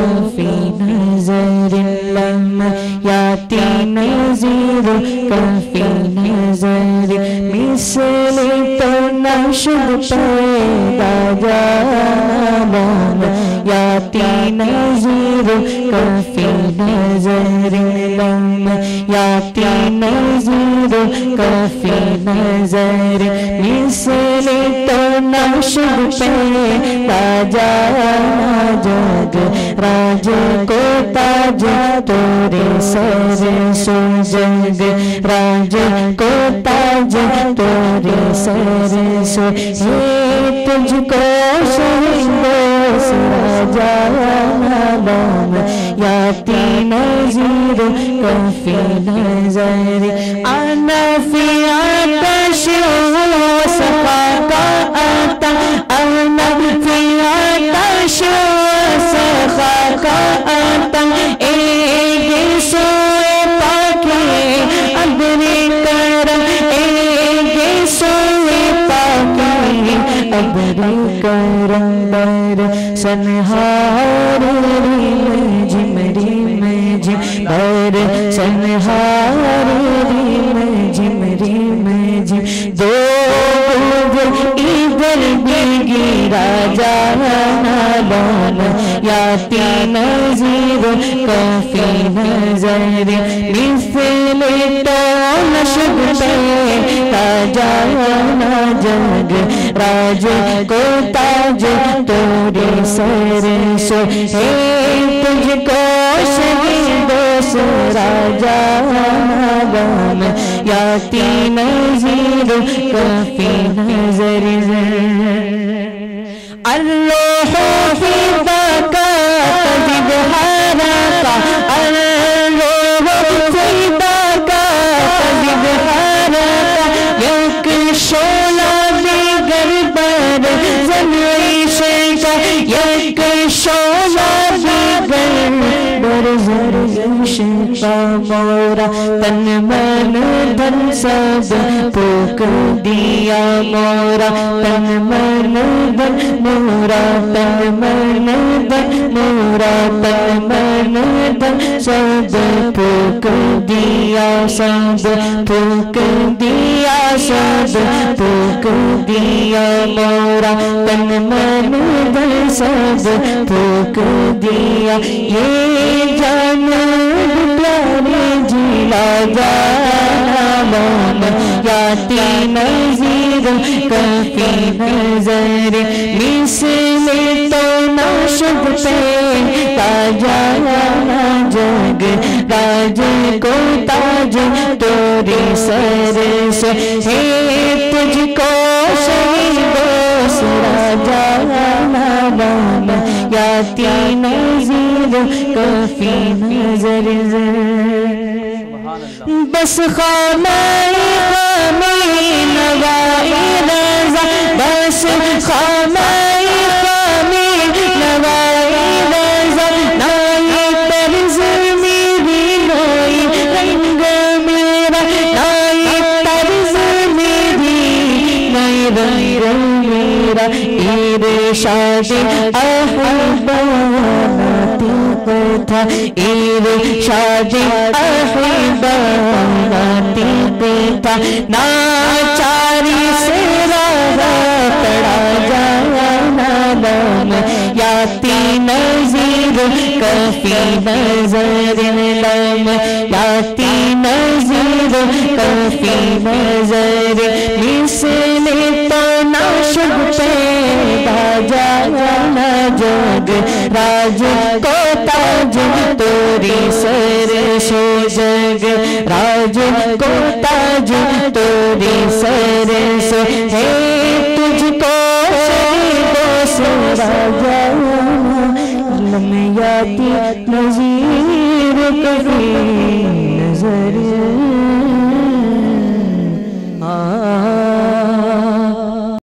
کفی نظر لم یاتی نظیر کفی نظر مثل تو نشد پیدا جانم یاتی نظیر کفی نظر لم یاتی نظیر کفی نظر مثل تو نشد پیدا جانا جگ راج کو تاج تورے سر سو جگ راج کو تاج تورے سر سو یہ تجھ کو شہندوس راجا نام یاتی نظیر کفی نظر انا فی آتش و صفا کا آتا انا فی آتش و صفا کا آتا ایک سوئے پاکی ابری کرم ایک سوئے پاکی ابری کرم بر سنہار میں جم بر سنہار میں جم دو ادھر بھی گرا جانا لون یاتی نظیر کفی نظر مثل تو نشد پیدا جانا جگ راج کو تاج تورے سر سو ہے تجھ کو شہندوس راجا نام یاتی نظیر کفی نظر الروح فداک تجد حرکا الروح فداک تجد حرکا یک شعلہ دیگر بر زمعیش کا یک شعلہ دیگر بر زمعیش کا مورا تن من دھن سب پوک دیا مورا تن من دھن مورا تن من دھن مورا تن من دھن سب پوک دیا سب پوک دیا سب پوک دیا مورا تن من دھن سب پوک دیا یہ جان پیارے جلا جانا یاتی نظیر کفی نظر مثل تو نشد پیدا جانا جگ راج کو تاج تورے سر سے ہے تجھ کو شہندوس راجا نام یاتی نظیر کفی نظر بس خامائی خامی نوائی رضا بس خامائی خامی نوائی رضا نائی طرز میری نائی رنگ میرا نائی طرز میری نائی رنگ میرا ارشاد احباب تھا ارشاد احباب تھا ناچاری سے راہ پڑا جانا لام یاتی نظیر کفی نظر لام یاتی نظیر کفی نظر مثل تو نشد پیدا جانا جگ راج کو تاج تورے سر سو جگ راج کو تاج تورے سر سو ہے تجھ کو